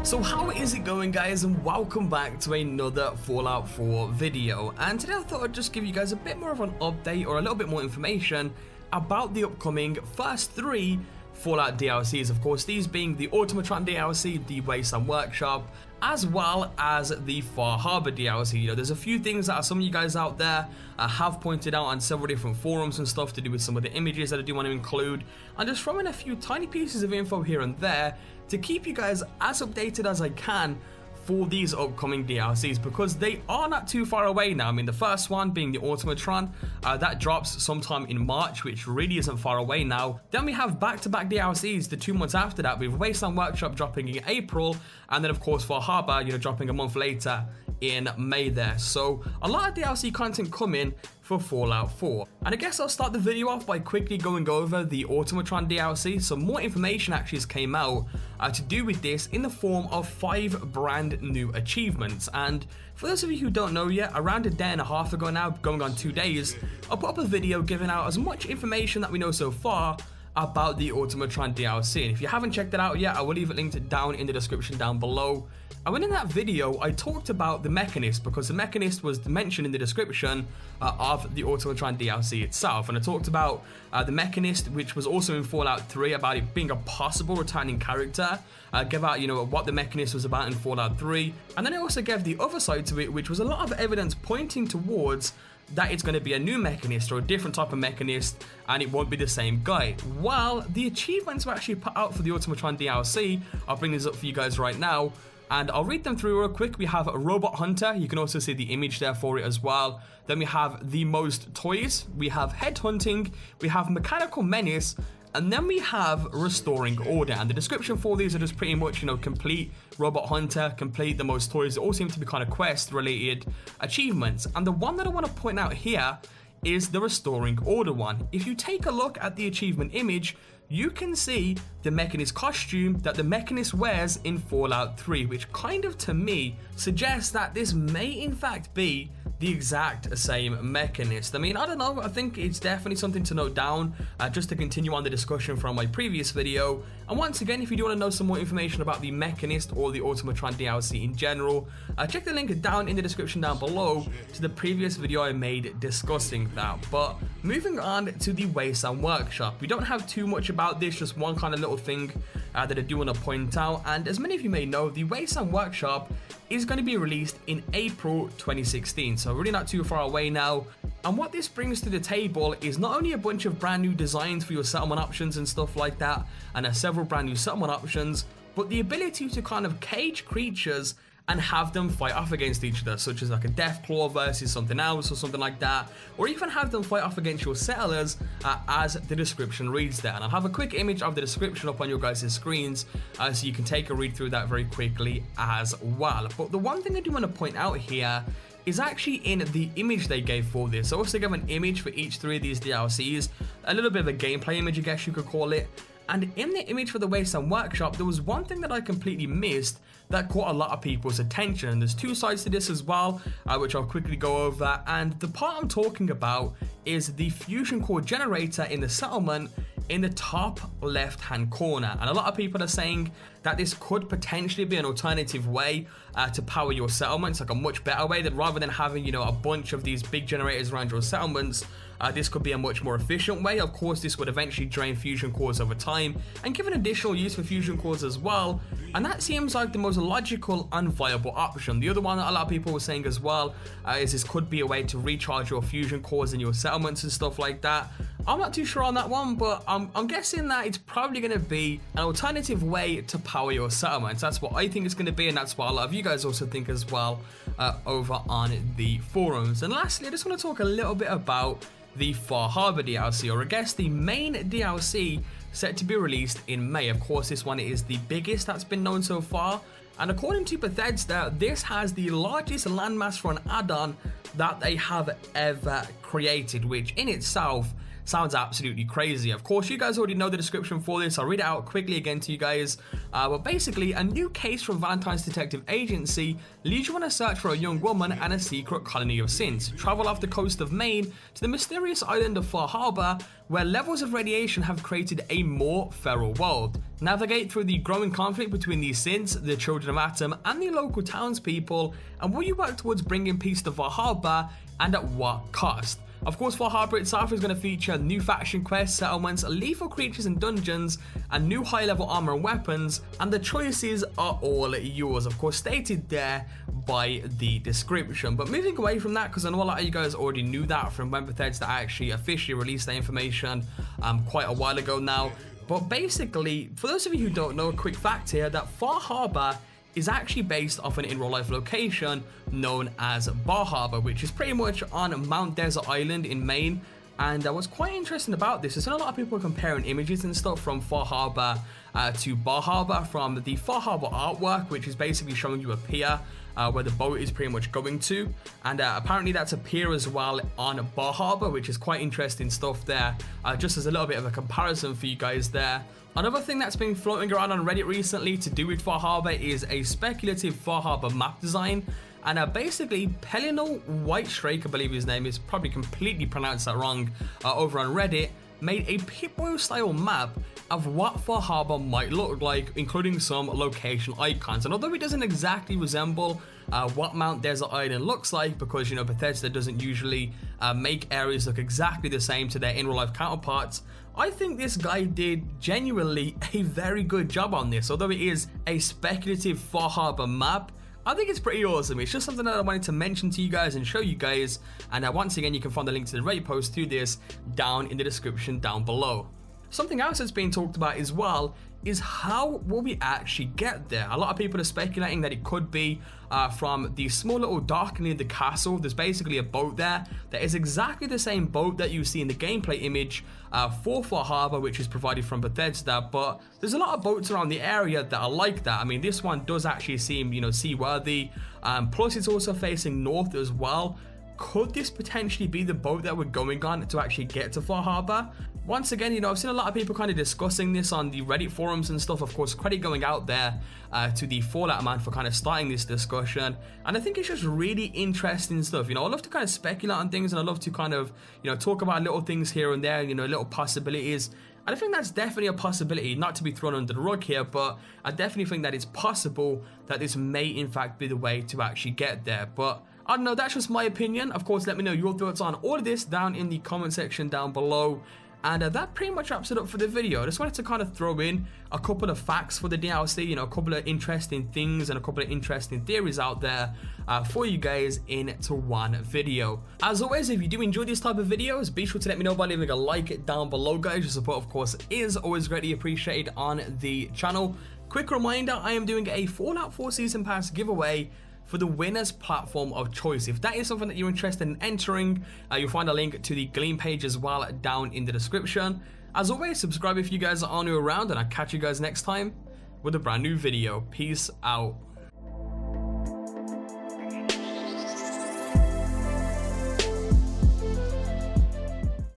So how is it going, guys, and welcome back to another Fallout 4 video. And today I thought I'd just give you guys a bit more of an update or a little bit more information about the upcoming first 3 Fallout DLCs, of course, these being the Automatron DLC, the Wasteland Workshop, as well as the Far Harbor DLC. You know, there's a few things that some of you guys out there have pointed out on several different forums and stuff to do with some of the images that I do want to include, and just throwing a few tiny pieces of info here and there to keep you guys as updated as I can for these upcoming DLCs, because they are not too far away now. I mean, the first one being the Automatron, that drops sometime in March, which really isn't far away now. Then we have back-to-back DLCs the 2 months after that, with Wasteland Workshop dropping in April, and then of course Far Harbor, you know, dropping a month later in May there. So a lot of DLC content coming for Fallout 4. And I guess I'll start the video off by quickly going over the Automatron DLC. So more information actually came out to do with this in the form of 5 brand new achievements. And for those of you who don't know yet, around a day and a half ago now, going on 2 days, I'll put up a video giving out as much information that we know so far about the Automatron DLC. And if you haven't checked it out yet, I will leave it linked down in the description down below. And when in that video, I talked about the Mechanist, because the Mechanist was mentioned in the description of the Automatron DLC itself. And I talked about the Mechanist, which was also in Fallout 3, about it being a possible returning character. Gave out, you know, what the Mechanist was about in Fallout 3. And then I also gave the other side to it, which was a lot of evidence pointing towards that it's going to be a new Mechanist or a different type of Mechanist, and it won't be the same guy. While the achievements were actually put out for the Automatron DLC, I'll bring this up for you guys right now, and I'll read them through real quick. We have a Robot Hunter. You can also see the image there for it as well. Then we have the most toys. We have Headhunting. We have Mechanical Menace. And then we have Restoring Order. And the description for these are just pretty much, you know, complete Robot Hunter, complete the most toys. They all seem to be kind of quest-related achievements. And the one that I want to point out here is the Restoring Order one. If you take a look at the achievement image, you can see the Mechanist costume that the Mechanist wears in Fallout 3, which kind of, to me, suggests that this may in fact be the exact same Mechanist. I mean, I don't know, I think it's definitely something to note down, just to continue on the discussion from my previous video. And once again, if you do want to know some more information about the Mechanist or the Automatron DLC in general, check the link down in the description down below to the previous video I made discussing that. But moving on to the Wasteland Workshop, we don't have too much about this, just one kind of little thing that I do want to point out. And as many of you may know, the Wasteland Workshop is going to be released in April 2016, so really not too far away now. And what this brings to the table is not only a bunch of brand new designs for your settlement options and stuff like that, and several brand new settlement options, but the ability to kind of cage creatures and have them fight off against each other, such as like a Deathclaw versus something else or something like that, or even have them fight off against your settlers, as the description reads there. And I'll have a quick image of the description up on your guys' screens, so you can take a read through that very quickly as well. But the one thing I do want to point out here is actually in the image they gave for this. So I also gave an image for each 3 of these DLCs, a little bit of a gameplay image, I guess you could call it. And in the image for the Wasteland Workshop, there was one thing that I completely missed that caught a lot of people's attention. And there's 2 sides to this as well, which I'll quickly go over. And the part I'm talking about is the fusion core generator in the settlement in the top left hand corner. And a lot of people are saying that this could potentially be an alternative way to power your settlements, like a much better way, that rather than having, you know, a bunch of these big generators around your settlements, this could be a much more efficient way. Of course, this would eventually drain fusion cores over time and give an additional use for fusion cores as well. And that seems like the most logical and viable option. The other one that a lot of people were saying as well is this could be a way to recharge your fusion cores in your settlements and stuff like that. I'm not too sure on that one, but I'm guessing that it's probably going to be an alternative way to power your settlements. That's what I think it's going to be, and that's what a lot of you guys also think as well over on the forums. And lastly, I just want to talk a little bit about the Far Harbor DLC, or I guess the main DLC set to be released in May. Of course, this one is the biggest that's been known so far, and according to Bethesda, this has the largest landmass for an add-on that they have ever created, which in itself sounds absolutely crazy. Of course, you guys already know the description for this. I'll read it out quickly again to you guys. But basically, a new case from Valentine's Detective Agency leads you on a search for a young woman and a secret colony of synths. Travel off the coast of Maine to the mysterious island of Far Harbor, where levels of radiation have created a more feral world. Navigate through the growing conflict between the synths, the children of Atom, and the local townspeople, and will you work towards bringing peace to Far Harbor, and at what cost? Of course, Far Harbor itself is going to feature new faction quests, settlements, lethal creatures and dungeons, and new high-level armor and weapons, and the choices are all yours, of course stated there by the description. But moving away from that, because I know a lot of you guys already knew that from when Bethesda actually officially released that information quite a while ago now. But basically, for those of you who don't know, a quick fact here, that Far Harbor is actually based off an in-real-life location known as Bar Harbor, which is pretty much on Mount Desert Island in Maine. And what's quite interesting about this is a lot of people comparing images and stuff from Far Harbor to Bar Harbor, from the Far Harbor artwork, which is basically showing you a pier where the boat is pretty much going to, and apparently that's a pier as well on Bar Harbor, which is quite interesting stuff there, just as a little bit of a comparison for you guys there. Another thing that's been floating around on Reddit recently to do with Far Harbor is a speculative Far Harbor map design, and basically Pellinal Whitestrake, I believe his name is, probably completely pronounced that wrong, over on Reddit, made a Pip-Boy style map of what Far Harbor might look like, including some location icons. And although it doesn't exactly resemble what Mount Desert Island looks like, because, you know, Bethesda doesn't usually make areas look exactly the same to their in real life counterparts, I think this guy did genuinely a very good job on this. Although it is a speculative Far Harbor map, I think it's pretty awesome. It's just something that I wanted to mention to you guys and show you guys. And once again, you can find the link to the Reddit post to this down in the description down below. Something else that's being talked about as well is how will we actually get there? A lot of people are speculating that it could be from the small little dock near the castle. There's basically a boat there that is exactly the same boat that you see in the gameplay image for Far Harbor, which is provided from Bethesda. But there's a lot of boats around the area that are like that. I mean, this one does actually seem, you know, seaworthy. Plus, it's also facing north as well. Could this potentially be the boat that we're going on to actually get to Far Harbor? Once again, you know, I've seen a lot of people kind of discussing this on the Reddit forums and stuff. Of course, credit going out there to the Fallout man for kind of starting this discussion. And I think it's just really interesting stuff. You know, I love to kind of speculate on things, and I love to kind of, you know, talk about little things here and there, you know, little possibilities. And I think that's definitely a possibility, not to be thrown under the rug here, but I definitely think that it's possible that this may in fact be the way to actually get there. But I don't know, that's just my opinion. Of course, let me know your thoughts on all of this down in the comment section down below. And that pretty much wraps it up for the video. I just wanted to kind of throw in a couple of facts for the DLC, you know, a couple of interesting things and a couple of interesting theories out there for you guys into one video. As always, if you do enjoy this type of videos, be sure to let me know by leaving a like down below, guys. Your support, of course, is always greatly appreciated on the channel. Quick reminder, I am doing a Fallout 4 Season Pass giveaway for the winner's platform of choice. If that is something that you're interested in entering, you'll find a link to the Gleam page as well down in the description. As always, subscribe if you guys are new around, and I'll catch you guys next time with a brand new video. Peace out.